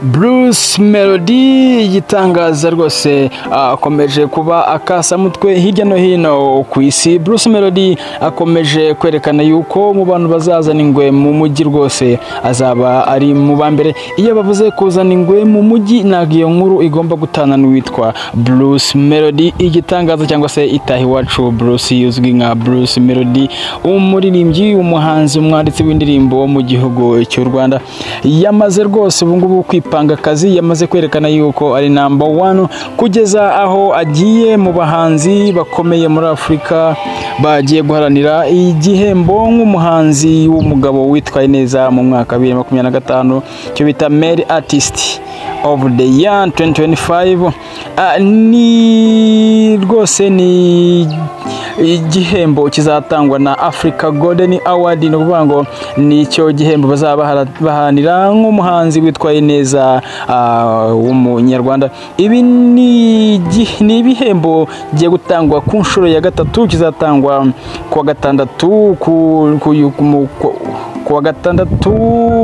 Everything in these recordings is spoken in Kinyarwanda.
Bruce Melody igitangaza rwose akomeje kuba akasamutwe hirya no hino ku isi. Bruce Melody akomeje kwerekana yuko mu bantu bazazana ingwe mu mujyi rwose azaba ari mu bambere. Iyo bavuze kuzana ingwe mu mujyi ntabwo iyo nkuru igomba gutana n'uwitwa Bruce Melody igitangaza cyangwa se itahi wacu Bruce uzwi nka Bruce Melody, umuririmbyi, umuhanzi, umwanditsi w'indirimbo wo mu gihugu cy'u Rwanda. Yamaze rwose ubu ngubu kwipanga akazi, yamaze kwerekana yuko ari number 1 kugeza aho agiye mu bahanzi bakomeye muri Afurika bagiye guharanira igihembo nk'umuhanzi w'umugabo witwaye neza mu mwaka 2025 cyo bita Male Artist of the Year 2025. Ni rwose ni igihembo kizatangwa na Africa Golden Award, no kuvuga ngo nicyo gihembo bazaba bahanira nk'umuhanzi witwaye neza w'umunyarwanda. Ibi ni ibihembo giye gutangwa ku nshuro ya gatatu, kizatangwa ku wa gatandatu kuwa gatandatu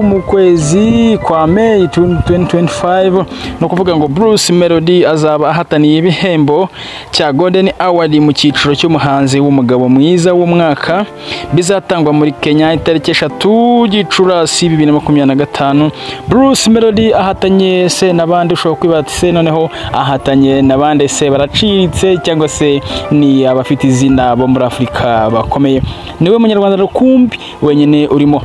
mu kwezi kwa May 2025. no kuvuga ngo Bruce Melody azaba ahataniye ibihembo cya Golden Award mu cyiciro cy'umuhanzi w'umugabo mwiza w'umwaka, bizatangwa muri Kenya itariki 3 Gicurasi 2025. Bruce Melody ahatanye se nabandi, ushobora kwibata se noneho ahatanye nabandi se baracitse cyangwa se ni abafite izina bo muri Afurika bakomeye. Niwe munyarwanda rukumbi wenyine urimo.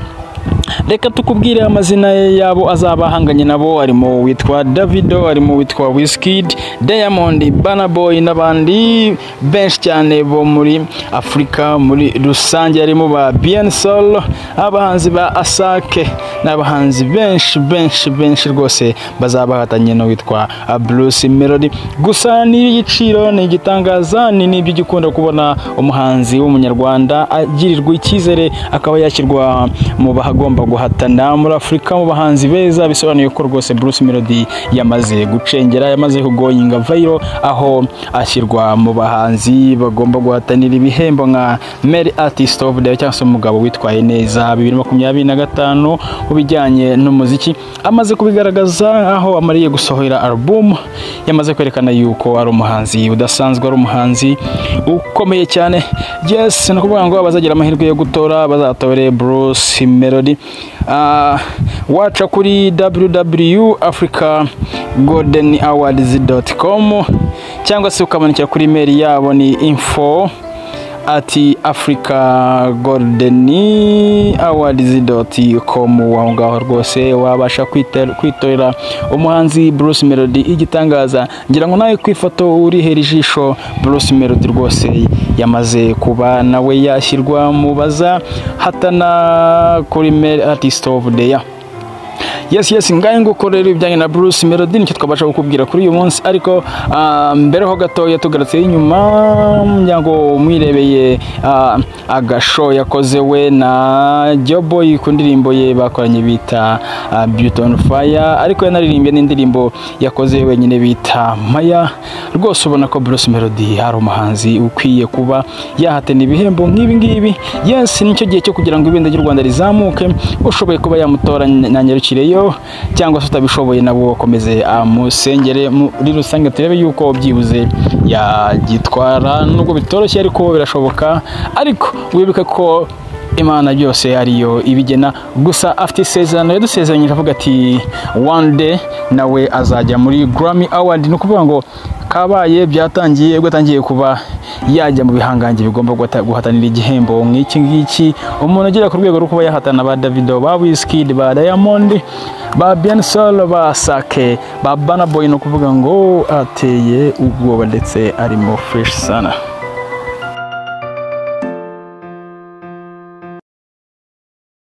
Reka tukubwire amazina yabo azaba ahanganye nabo, arimo witwa Davido, arimo witwa Wizkid, Diamond, Burna Boy n'abandi benshi cyane bo muri Afurika muri rusange, arimo ba Bien Soul, abahanzi ba Asake n'abahanzi benshi rwose bazabahatanye no witwa Bruce Melody. Gusa ni igiciro ni igitangaza, ni nibyo gikunda kubona umuhanzi w'umunyarwanda agirirwa icyizere akaba yashyirwa mu bahagomba guhatana muri Afurika mu bahanzi beza. Bisobanuye ko rwose Bruce Melody yamaze gucengera, yamaze kugoyinga viral, aho ashyirwa mu bahanzi bagomba guhatanira ibihembo nka Male Artist of the Year cyangwa se umugabo witwaye neza 2025 ubijyanye n'umuziki. Amaze kubigaragaza aho amariye gusohora album, yamaze kwerekana yuko ari umuhanzi udasanzwe, ari umuhanzi ukomeye cyane. Yes, no kuvuga ngo abazagira amahirwe yo gutora bazatore Bruce Melody. Wacha kuri www.africagoldenawards.com cyangwa se ukamanikira kuri email yabo ni info@africagoldenawards.com. Aho ngaho rwose wabasha kwitorera umuhanzi Bruce Melody igitangaza. Ngira ngo nawe kwifoto urihera ijisho Bruce Melody rwose yamaze kuba nawe yashyirwa mu baza hatana kuri Male Artist of the Year. Yes, ngaye nguko rero ibijyanye na Bruce Melody nicyo twabasha kukubwira kuri uyu munsi. Ariko mbere ho gatoya tugarutse inyuma myango mwirebeye agasho yakoze we na Joboy ku ndirimbo ye bakoranye bita Beauty on Fire, ariko yanaririmbye n'indirimbo yakoze wenyine bita Maya. Rwose ubona ko Bruce Melody ari umuhanzi ukwiye kuba yahatana ibihembo nk'ibi ngibi. Yes, nicyo gihe cyo kugira ngo ibendera ry'u Rwanda rizamuke. Ushoboye kuba yamutora na Nyarukireyo cyangwa se utabishoboye nabo bakomeze amusengere muri rusange, turebe yuko byibuze yagitwara. Nubwo bitoroshye ariko birashoboka, ariko wibuke ko Imana byose ariyo ibigena. Gusa afite isezerano yadusezeranyije avuga ati one day nawe azajya muri Grammy Award. No kuvuga ngo kabaye byatangiye gatangiye kuba yajya mu bihangange bigomba guhatanira igihembo nk'iki ngiki. Umuntu agera ku rwego rwo kuba yahatana ba Davido, ba Wizkid, ba Diamond, ba Bien Soul, ba Asake, ba Burna Boy. No kuvuga ngo ateye ubwoba ndetse arimo fresh sana.